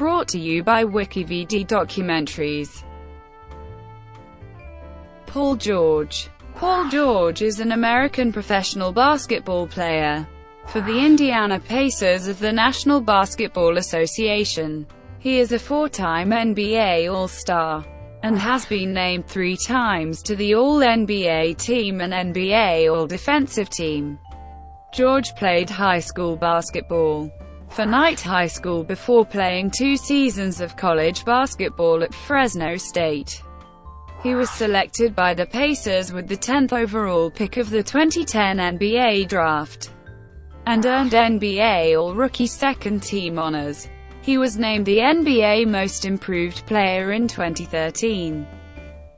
Brought to you by WikiVidi Documentaries. Paul George. Paul George is an American professional basketball player for the Indiana Pacers of the National Basketball Association. He is a four-time NBA All-Star and has been named 3 times to the All-NBA team and NBA All-Defensive team. George played high school basketball for Knight High School before playing 2 seasons of college basketball at Fresno State. He was selected by the Pacers with the 10th overall pick of the 2010 NBA Draft, and earned NBA All-Rookie second-team honors. He was named the NBA Most Improved Player in 2013,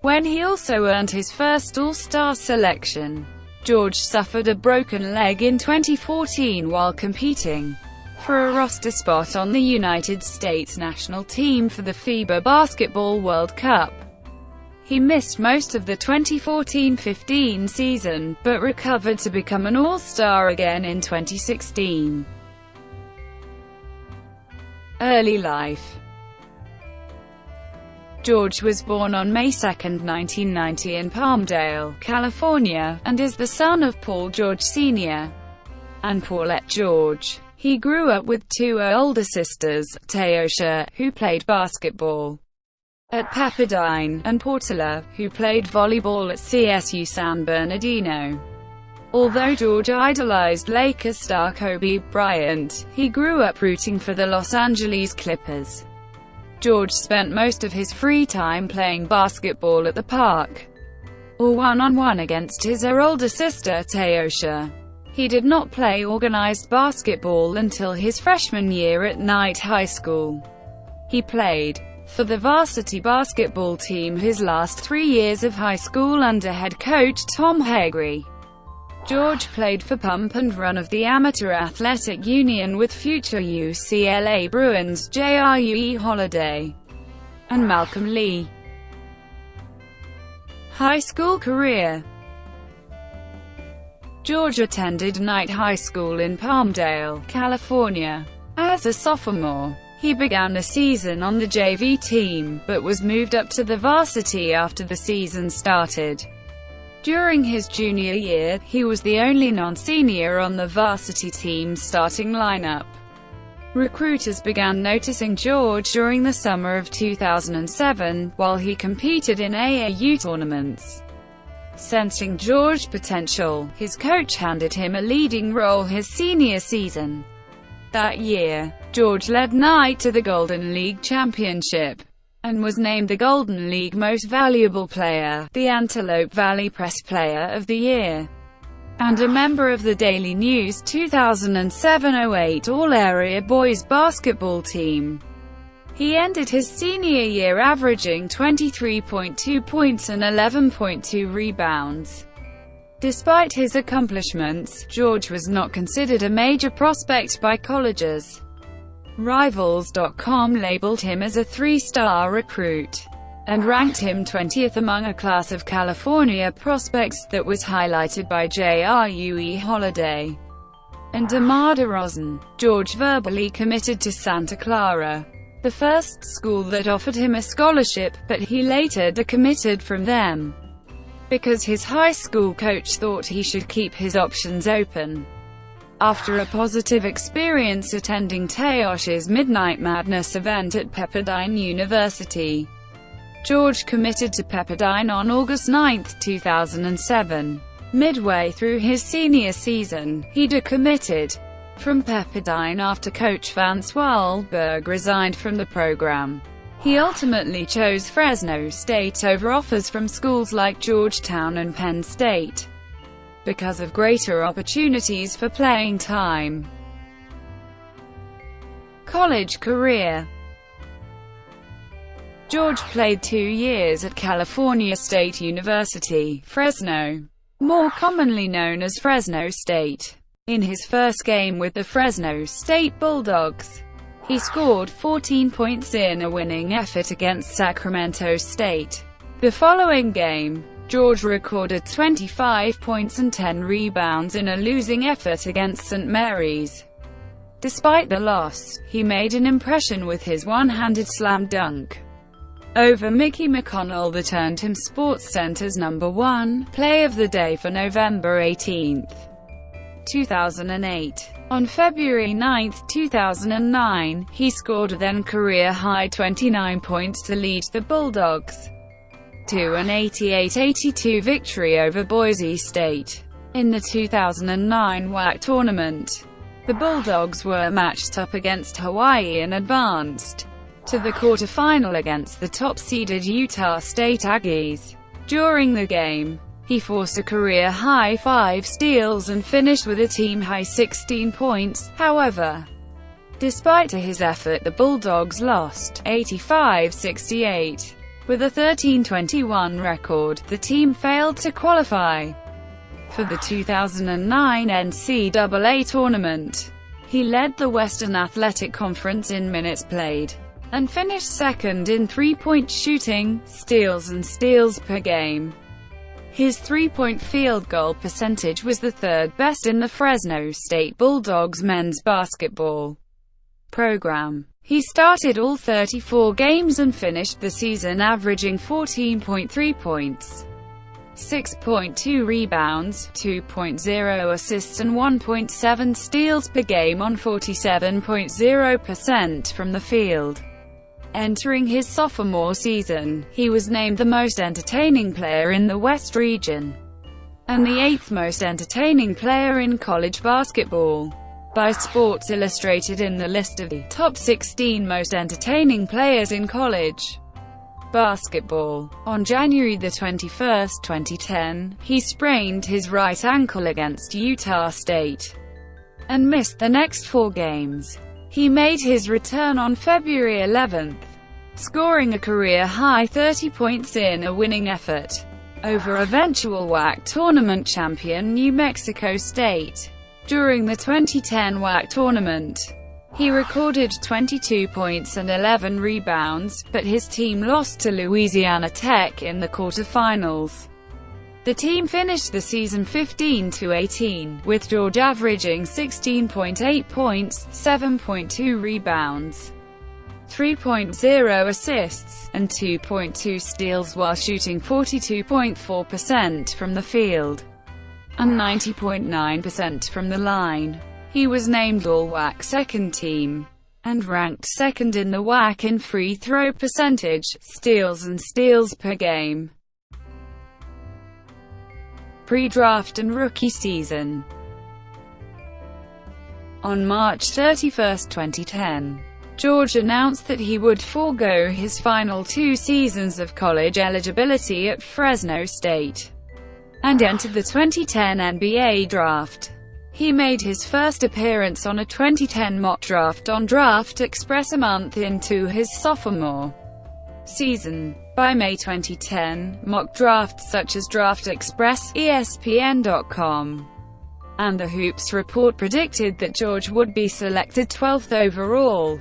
when he also earned his first All-Star selection. George suffered a broken leg in 2014 while competing for a roster spot on the United States national team for the FIBA Basketball World Cup. He missed most of the 2014-15 season, but recovered to become an All-Star again in 2016. Early life. George was born on May 2, 1990 in Palmdale, California, and is the son of Paul George Sr. and Paulette George. He grew up with 2 older sisters, Teosha, who played basketball at Pepperdine, and Portela, who played volleyball at CSU San Bernardino. Although George idolized Lakers star Kobe Bryant, he grew up rooting for the Los Angeles Clippers. George spent most of his free time playing basketball at the park, or one-on-one against his older sister Teosha. He did not play organized basketball until his freshman year at Knight High School. He played for the varsity basketball team his last 3 years of high school under head coach Tom Hagree. George played for Pump and Run of the Amateur Athletic Union with future UCLA Bruins J.R.U.E. Holiday and Malcolm Lee. High school career. George attended Knight High School in Palmdale, California. As a sophomore, he began the season on the JV team, but was moved up to the varsity after the season started. During his junior year, he was the only non-senior on the varsity team's starting lineup. Recruiters began noticing George during the summer of 2007, while he competed in AAU tournaments. Sensing George's potential, his coach handed him a leading role his senior season. That year, George led Knight to the Golden League Championship, and was named the Golden League Most Valuable Player, the Antelope Valley Press Player of the Year, and a member of the Daily News 2007-08 All-Area Boys Basketball Team. He ended his senior year averaging 23.2 points and 11.2 rebounds. Despite his accomplishments, George was not considered a major prospect by colleges. Rivals.com labeled him as a 3-star recruit, and ranked him 20th among a class of California prospects that was highlighted by J.R.U.E. Holiday and DeMar DeRozan. George verbally committed to Santa Clara, the first school that offered him a scholarship, but he later decommitted from them because his high school coach thought he should keep his options open. After a positive experience attending Teosha's Midnight Madness event at Pepperdine University, George committed to Pepperdine on August 9, 2007. Midway through his senior season, he decommitted from Pepperdine after coach Vance Wahlberg resigned from the program. He ultimately chose Fresno State over offers from schools like Georgetown and Penn State, because of greater opportunities for playing time. College career. George played 2 years at California State University, Fresno, more commonly known as Fresno State. In his first game with the Fresno State Bulldogs, he scored 14 points in a winning effort against Sacramento State. The following game, George recorded 25 points and 10 rebounds in a losing effort against St. Mary's. Despite the loss, he made an impression with his one-handed slam dunk over Mickey McConnell that earned him SportsCenter's #1 Play of the Day for November 18, 2008. On February 9, 2009, he scored a then-career-high 29 points to lead the Bulldogs to an 88-82 victory over Boise State. In the 2009 WAC tournament, the Bulldogs were matched up against Hawaii and advanced to the quarterfinal against the top-seeded Utah State Aggies. During the game, he forced a career-high 5 steals and finished with a team-high 16 points. However, despite his effort, the Bulldogs lost 85-68. With a 13-21 record, the team failed to qualify for the 2009 NCAA tournament. He led the Western Athletic Conference in minutes played, and finished second in three-point shooting, steals and steals per game. His three-point field goal percentage was the third best in the Fresno State Bulldogs men's basketball program. He started all 34 games and finished the season averaging 14.3 points, 6.2 rebounds, 2.0 assists and 1.7 steals per game on 47.0% from the field. Entering his sophomore season, he was named the most entertaining player in the West region, and the 8th most entertaining player in college basketball by Sports Illustrated in the list of the top 16 most entertaining players in college basketball. On January 21, 2010, he sprained his right ankle against Utah State and missed the next 4 games. He made his return on February 11, scoring a career-high 30 points in a winning effort over eventual WAC tournament champion New Mexico State. During the 2010 WAC tournament, he recorded 22 points and 11 rebounds, but his team lost to Louisiana Tech in the quarterfinals. The team finished the season 15-18, with George averaging 16.8 points, 7.2 rebounds, 3.0 assists, and 2.2 steals while shooting 42.4% from the field and 90.9% from the line. He was named All-WAC second team, and ranked second in the WAC in free throw percentage, steals and steals per game. Pre-draft and rookie season. On March 31, 2010, George announced that he would forego his final 2 seasons of college eligibility at Fresno State and entered the 2010 NBA Draft. He made his first appearance on a 2010 mock draft on Draft Express a month into his sophomore season. By May 2010, mock drafts such as Draft Express, ESPN.com, and The Hoops Report predicted that George would be selected 12th overall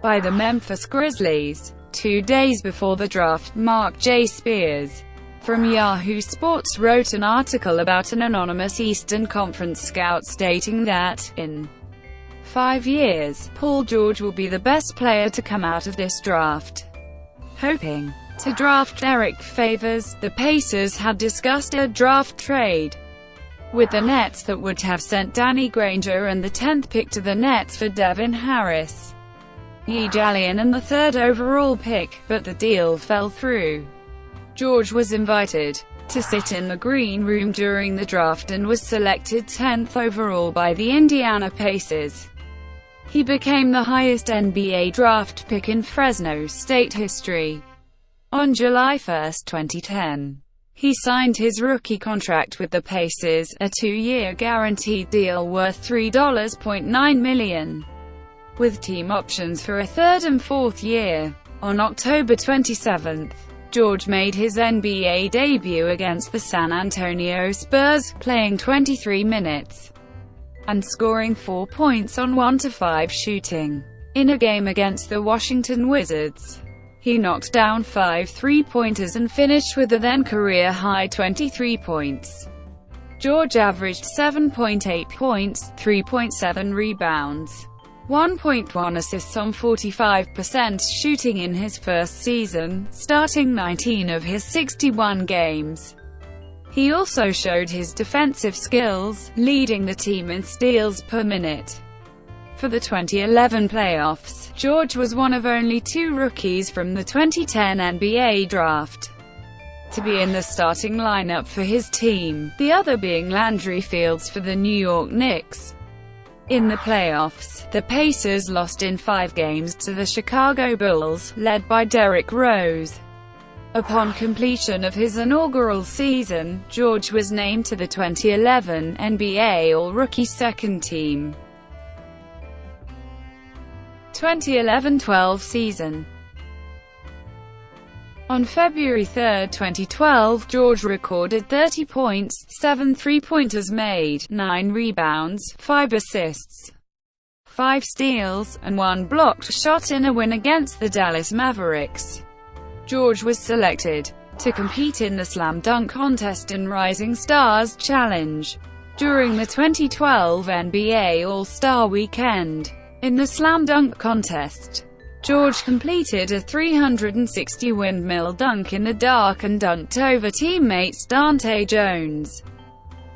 by the Memphis Grizzlies. 2 days before the draft, Mark J. Spears from Yahoo Sports wrote an article about an anonymous Eastern Conference scout stating that, in 5 years, Paul George will be the best player to come out of this draft. Hoping to draft Eric Favors, the Pacers had discussed a draft trade with the Nets that would have sent Danny Granger and the 10th pick to the Nets for Devin Harris, Ye Jalian and the 3rd overall pick, but the deal fell through. George was invited to sit in the green room during the draft and was selected 10th overall by the Indiana Pacers. He became the highest NBA draft pick in Fresno State history. On July 1, 2010, he signed his rookie contract with the Pacers, a 2-year guaranteed deal worth $3.9 million, with team options for a 3rd and 4th year. On October 27, George made his NBA debut against the San Antonio Spurs, playing 23 minutes and scoring 4 points on 1-5 shooting. In a game against the Washington Wizards, he knocked down 5 three-pointers and finished with a then-career-high 23 points. George averaged 7.8 points, 3.7 rebounds, 1.1 assists on 45% shooting in his first season, starting 19 of his 61 games. He also showed his defensive skills, leading the team in steals per minute. For the 2011 playoffs, George was one of only 2 rookies from the 2010 NBA draft to be in the starting lineup for his team, the other being Landry Fields for the New York Knicks. In the playoffs, the Pacers lost in 5 games to the Chicago Bulls, led by Derrick Rose. Upon completion of his inaugural season, George was named to the 2011 NBA All-Rookie Second Team. 2011-12 season. On February 3, 2012, George recorded 30 points, 7 three-pointers made, 9 rebounds, 5 assists, 5 steals, and 1 blocked shot in a win against the Dallas Mavericks. George was selected to compete in the Slam Dunk Contest and Rising Stars Challenge during the 2012 NBA All-Star Weekend. In the Slam Dunk Contest, George completed a 360 windmill dunk in the dark and dunked over teammates Dante Jones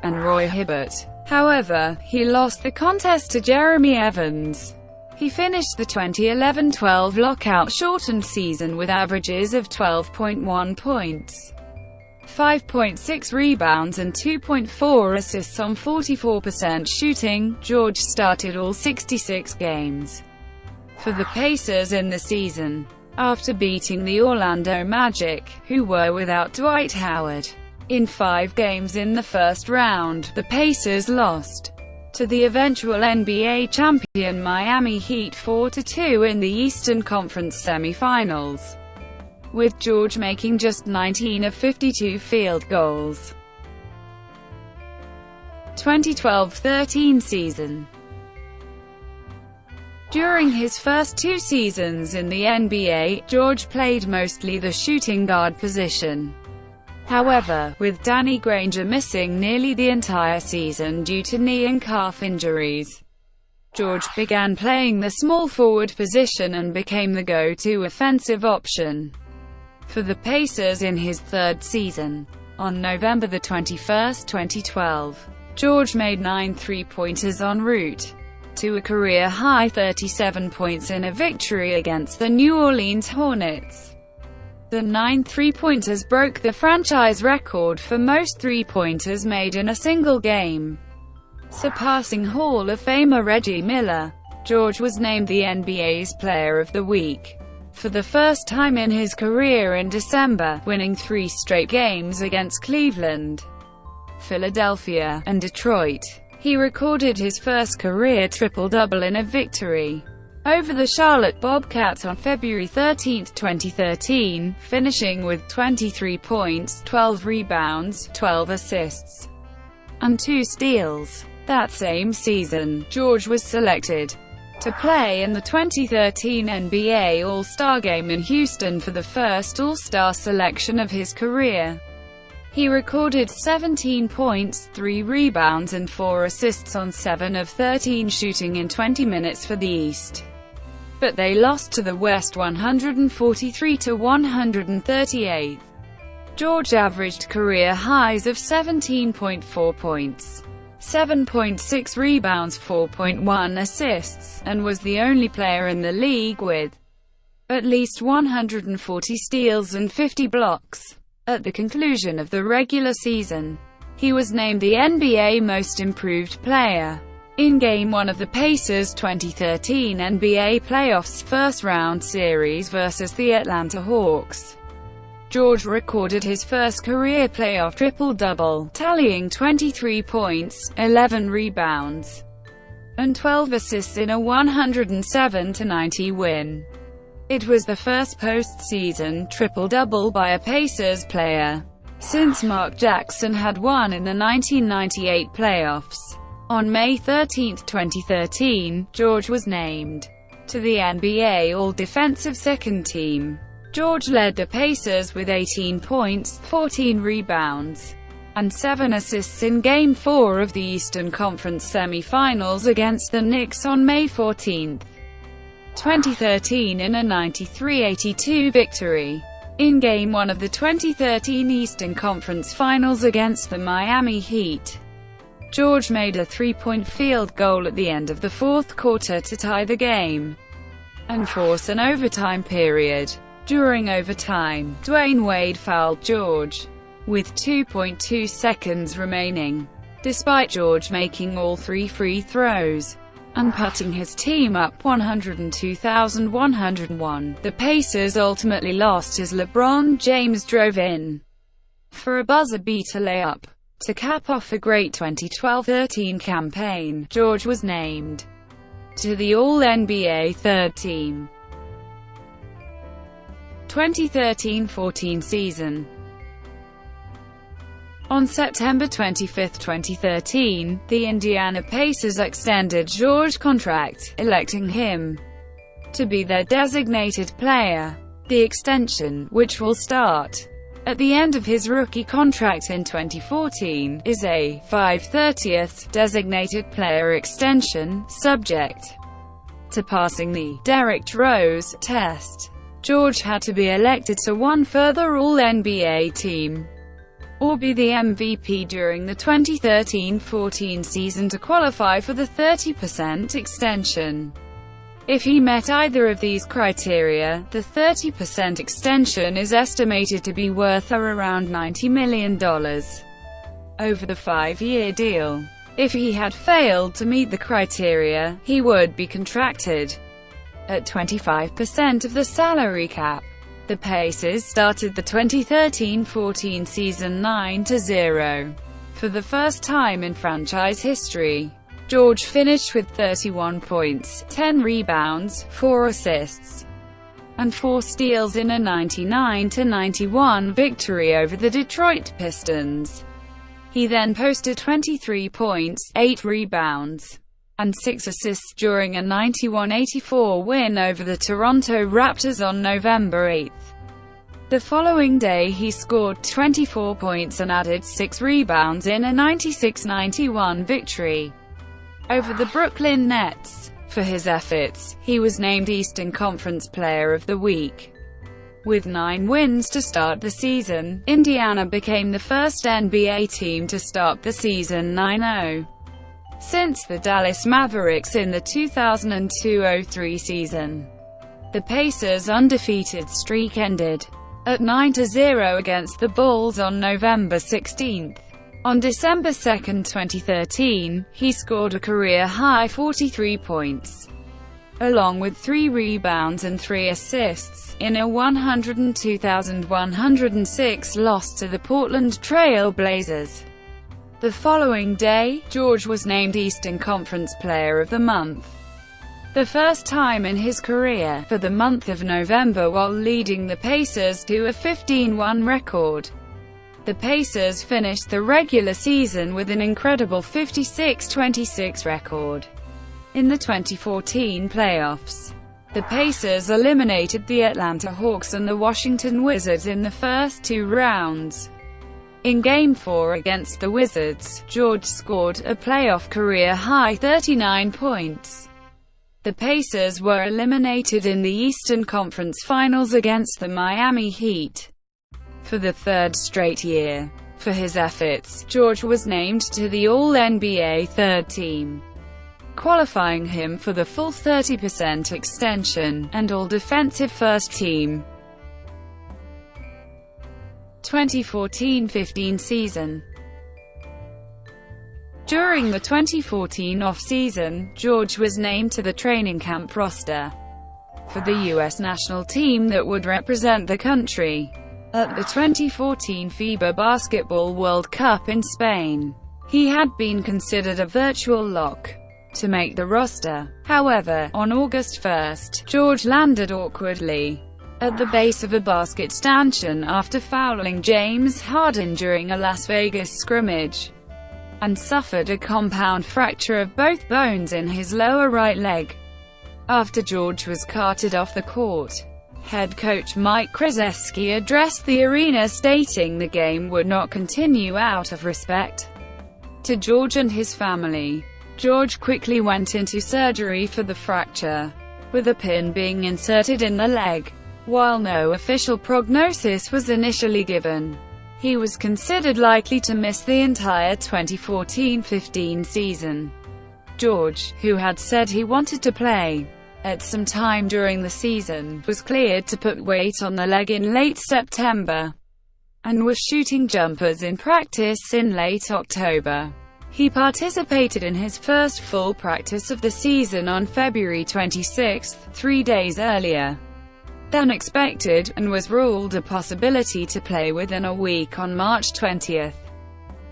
and Roy Hibbert. However, he lost the contest to Jeremy Evans. He finished the 2011-12 lockout-shortened season with averages of 12.1 points, 5.6 rebounds and 2.4 assists on 44% shooting. George started all 66 games for the Pacers in the season. After beating the Orlando Magic, who were without Dwight Howard, in 5 games in the first round, the Pacers lost to the eventual NBA champion Miami Heat 4-2 in the Eastern Conference semifinals, with George making just 19 of 52 field goals. 2012-13 season. During his first 2 seasons in the NBA, George played mostly the shooting guard position. However, with Danny Granger missing nearly the entire season due to knee and calf injuries, George began playing the small forward position and became the go-to offensive option for the Pacers in his 3rd season. On November 21, 2012, George made 9 three-pointers en route to a career-high 37 points in a victory against the New Orleans Hornets. The 9 three-pointers broke the franchise record for most three-pointers made in a single game, surpassing Hall of Famer Reggie Miller. George was named the NBA's Player of the Week for the first time in his career in December, winning 3 straight games against Cleveland, Philadelphia, and Detroit. He recorded his first career triple-double in a victory over the Charlotte Bobcats on February 13, 2013, finishing with 23 points, 12 rebounds, 12 assists, and 2 steals. That same season, George was selected to play in the 2013 NBA All-Star Game in Houston for the first All-Star selection of his career. He recorded 17 points, 3 rebounds and 4 assists on 7 of 13 shooting in 20 minutes for the East, but they lost to the West 143-138. George averaged career highs of 17.4 points, 7.6 rebounds, 4.1 assists, and was the only player in the league with at least 140 steals and 50 blocks. At the conclusion of the regular season, he was named the NBA Most Improved Player. In Game 1 of the Pacers' 2013 NBA Playoffs first-round series versus the Atlanta Hawks, George recorded his first career playoff triple-double, tallying 23 points, 11 rebounds, and 12 assists in a 107-90 win. It was the first postseason triple-double by a Pacers player since Mark Jackson had won in the 1998 playoffs. On May 13, 2013, George was named to the NBA All-Defensive Second Team. George led the Pacers with 18 points, 14 rebounds, and 7 assists in Game 4 of the Eastern Conference semi-finals against the Knicks on May 14, 2013 in a 93-82 victory. In Game 1 of the 2013 Eastern Conference Finals against the Miami Heat, George made a three-point field goal at the end of the fourth quarter to tie the game and force an overtime period. During overtime, Dwayne Wade fouled George with 2.2 seconds remaining. Despite George making all 3 free throws and putting his team up 102,101, the Pacers ultimately lost as LeBron James drove in for a buzzer-beater layup. To cap off a great 2012-13 campaign, George was named to the All-NBA third team. 2013-14 season. On September 25, 2013, the Indiana Pacers extended George's contract, electing him to be their designated player. The extension, which will start at the end of his rookie contract in 2014, is a 5/30th designated player extension, subject to passing the Derrick Rose test. George had to be elected to one further All-NBA team or be the MVP during the 2013-14 season to qualify for the 30% extension. If he met either of these criteria, the 30% extension is estimated to be worth around $90 million over the 5-year deal. If he had failed to meet the criteria, he would be contracted at 25% of the salary cap. The Pacers started the 2013-14 season 9-0. For the first time in franchise history, George finished with 31 points, 10 rebounds, 4 assists, and 4 steals in a 99-91 victory over the Detroit Pistons. He then posted 23 points, 8 rebounds, and 6 assists during a 91-84 win over the Toronto Raptors on November 8. The following day he scored 24 points and added 6 rebounds in a 96-91 victory over the Brooklyn Nets. For his efforts, he was named Eastern Conference Player of the Week. With 9 wins to start the season, Indiana became the first NBA team to start the season 9-0 since the Dallas Mavericks in the 2002-03 season. The Pacers' undefeated streak ended at 9-0 against the Bulls on November 16. On December 2, 2013, he scored a career-high 43 points, along with 3 rebounds and 3 assists, in a 102,106 loss to the Portland Trail Blazers. The following day, George was named Eastern Conference Player of the Month, the first time in his career, for the month of November, while leading the Pacers to a 15-1 record. The Pacers finished the regular season with an incredible 56-26 record. In the 2014 playoffs, the Pacers eliminated the Atlanta Hawks and the Washington Wizards in the first 2 rounds. In Game 4 against the Wizards, George scored a playoff career-high 39 points. The Pacers were eliminated in the Eastern Conference Finals against the Miami Heat for the 3rd straight year. For his efforts, George was named to the All-NBA third team, qualifying him for the full 30% extension, and All-Defensive first team. 2014-15 season. During the 2014 off-season, George was named to the training camp roster for the U.S. national team that would represent the country at the 2014 FIBA Basketball World Cup in Spain. He had been considered a virtual lock to make the roster. However, on August 1, George landed awkwardly at the base of a basket stanchion after fouling James Harden during a Las Vegas scrimmage, and suffered a compound fracture of both bones in his lower right leg. After George was carted off the court, Head coach Mike Krzyzewski addressed the arena stating the game would not continue out of respect to George and his family. George quickly went into surgery for the fracture, with a pin being inserted in the leg. While no official prognosis was initially given, he was considered likely to miss the entire 2014-15 season. George, who had said he wanted to play at some time during the season, was cleared to put weight on the leg in late September, and was shooting jumpers in practice in late October. He participated in his first full practice of the season on February 26, 3 days earlier than expected, and was ruled a possibility to play within a week on March 20.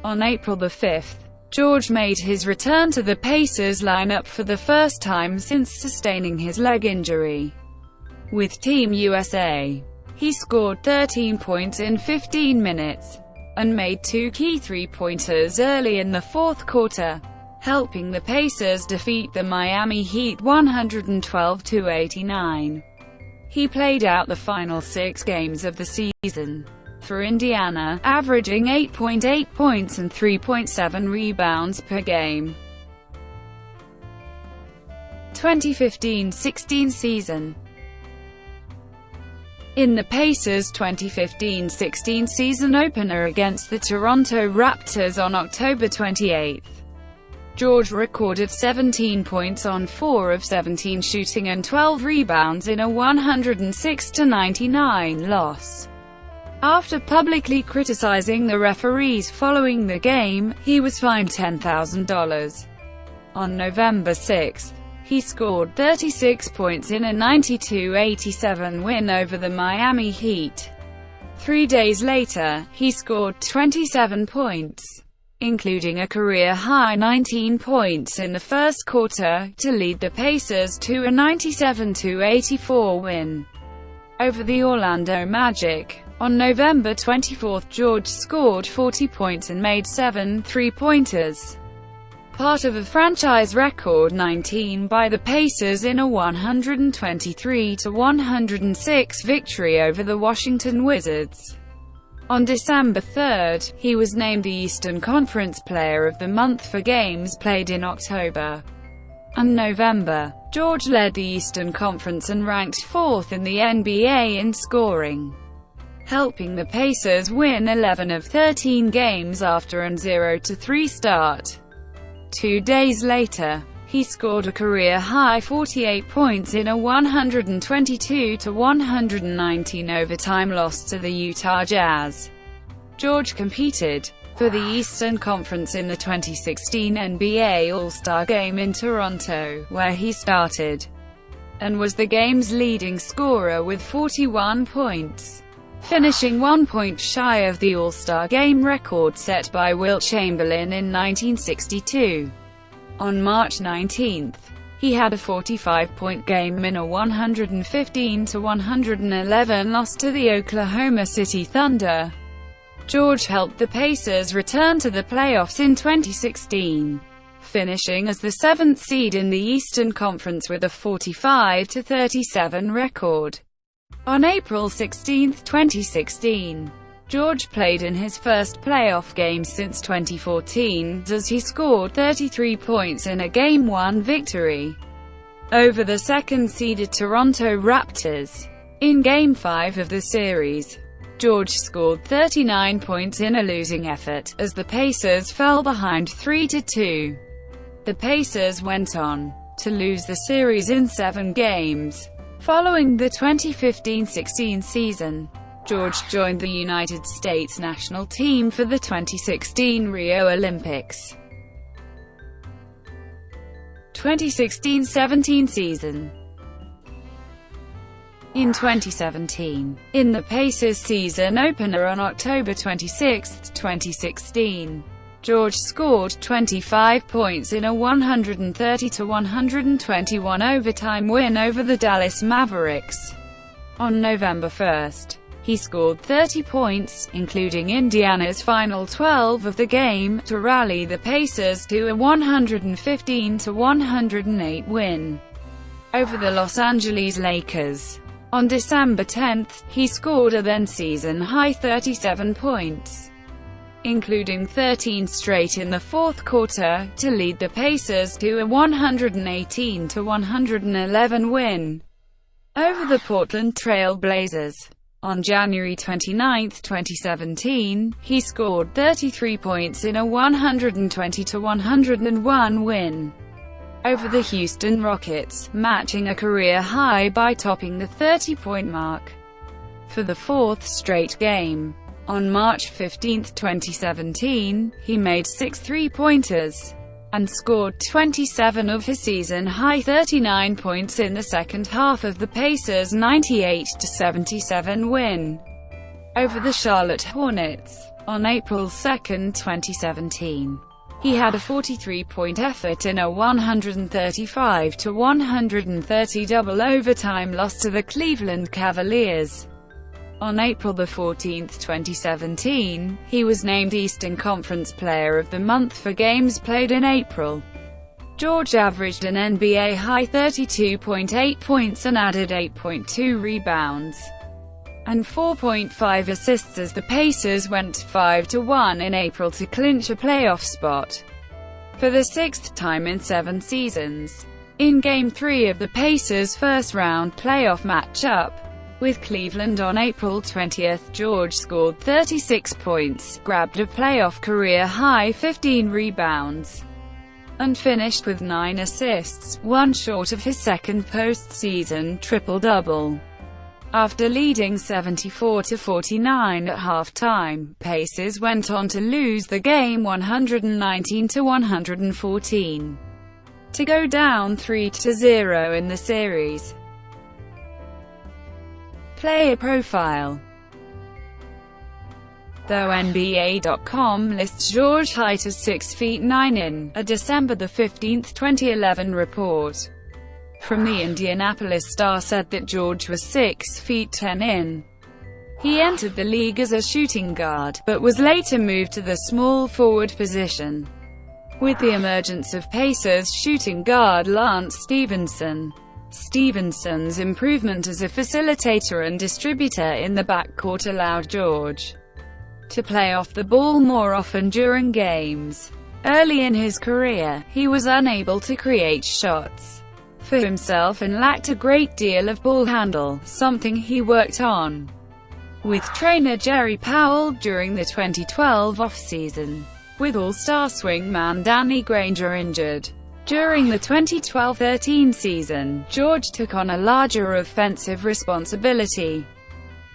On April 5, George made his return to the Pacers lineup for the first time since sustaining his leg injury. With Team USA, he scored 13 points in 15 minutes, and made 2 key three-pointers early in the fourth quarter, helping the Pacers defeat the Miami Heat 112-89. He played out the final 6 games of the season for Indiana, averaging 8.8 points and 3.7 rebounds per game. 2015-16 season. In the Pacers' 2015-16 season opener against the Toronto Raptors on October 28, George recorded 17 points on 4 of 17 shooting and 12 rebounds in a 106-99 loss. After publicly criticizing the referees following the game, he was fined $10,000. On November 6, he scored 36 points in a 92-87 win over the Miami Heat. 3 days later, he scored 27 points, including a career-high 19 points in the first quarter, to lead the Pacers to a 97-84 win over the Orlando Magic. On November 24, George scored 40 points and made 7 three-pointers, part of a franchise record 19 by the Pacers in a 123-106 victory over the Washington Wizards. On December 3, he was named the Eastern Conference Player of the Month for games played in October and November. George led the Eastern Conference and ranked 4th in the NBA in scoring, helping the Pacers win 11 of 13 games after an 0-3 start. 2 days later, he scored a career-high 48 points in a 122-119 overtime loss to the Utah Jazz. George competed for the Eastern Conference in the 2016 NBA All-Star Game in Toronto, where he started, and was the game's leading scorer with 41 points, finishing 1 point shy of the All-Star Game record set by Wilt Chamberlain in 1962. On March 19, he had a 45-point game in a 115-111 loss to the Oklahoma City Thunder. George helped the Pacers return to the playoffs in 2016, finishing as the 7th seed in the Eastern Conference with a 45-37 record. On April 16, 2016, George played in his first playoff game since 2014, as he scored 33 points in a Game 1 victory over the second-seeded Toronto Raptors. In Game 5 of the series, George scored 39 points in a losing effort, as the Pacers fell behind 3-2. The Pacers went on to lose the series in 7 games. Following the 2015-16 season, George joined the United States national team for the 2016 Rio Olympics. 2016-17 season. In 2017, in the Pacers season opener on October 26, 2016, George scored 25 points in a 130-121 overtime win over the Dallas Mavericks. On November 1, he scored 30 points, including Indiana's final 12 of the game, to rally the Pacers to a 115-108 win over the Los Angeles Lakers. On December 10, he scored a then-season-high 37 points, including 13 straight in the fourth quarter, to lead the Pacers to a 118-111 win over the Portland Trail Blazers. On January 29, 2017, he scored 33 points in a 120-101 win over the Houston Rockets, matching a career high by topping the 30-point mark for the fourth straight game. On March 15, 2017, he made 6 three-pointers and scored 27 of his season-high 39 points in the second half of the Pacers' 98-77 win over the Charlotte Hornets. On April 2, 2017, he had a 43-point effort in a 135-130 double overtime loss to the Cleveland Cavaliers. On April 14, 2017, he was named Eastern Conference Player of the Month for games played in April. George averaged an NBA-high 32.8 points and added 8.2 rebounds and 4.5 assists as the Pacers went 5-1 in April to clinch a playoff spot for the sixth time in 7 seasons. In Game 3 of the Pacers' first-round playoff matchup with Cleveland on April 20, George scored 36 points, grabbed a playoff career-high 15 rebounds, and finished with 9 assists, one short of his second postseason triple-double. After leading 74-49 at halftime, Pacers went on to lose the game 119-114, to go down 3-0 in the series. Player profile. Though NBA.com lists George's height as 6 feet 9 in a December 15, 2011 report from the Indianapolis Star said that George was 6 feet 10 in. He entered the league as a shooting guard, but was later moved to the small forward position with the emergence of Pacers shooting guard Lance Stevenson. Stevenson's improvement as a facilitator and distributor in the backcourt allowed George to play off the ball more often during games. Early in his career, he was unable to create shots for himself and lacked a great deal of ball handle, something he worked on with trainer Jerry Powell during the 2012 offseason, with All-Star swingman Danny Granger injured. During the 2012-13 season, George took on a larger offensive responsibility,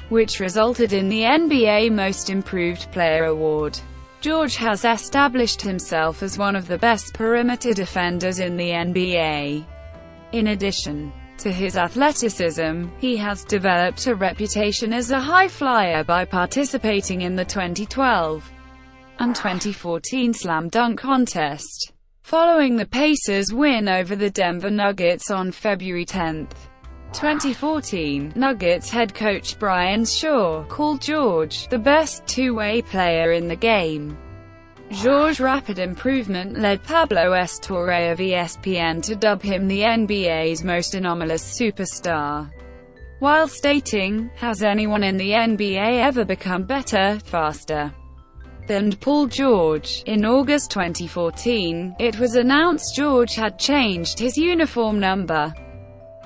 which resulted in the NBA Most Improved Player award. George has established himself as one of the best perimeter defenders in the NBA. In addition to his athleticism, he has developed a reputation as a high flyer by participating in the 2012 and 2014 Slam Dunk contest. Following the Pacers' win over the Denver Nuggets on February 10, 2014, Nuggets head coach Brian Shaw called George the best two-way player in the game. George's rapid improvement led Pablo Torre of ESPN to dub him the NBA's most anomalous superstar, while stating, "Has anyone in the NBA ever become better, faster than Paul George?" In August 2014, it was announced George had changed his uniform number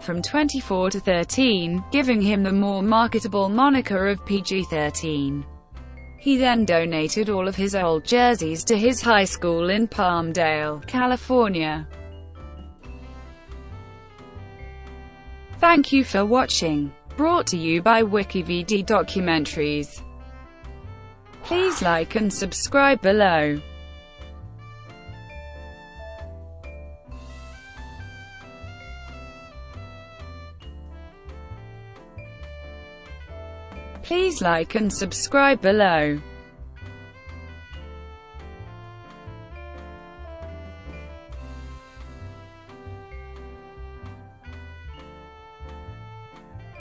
from 24 to 13, giving him the more marketable moniker of PG-13. He then donated all of his old jerseys to his high school in Palmdale, California. Thank you for watching. Brought to you by WikiVidi Documentaries. Please like and subscribe below. Please like and subscribe below.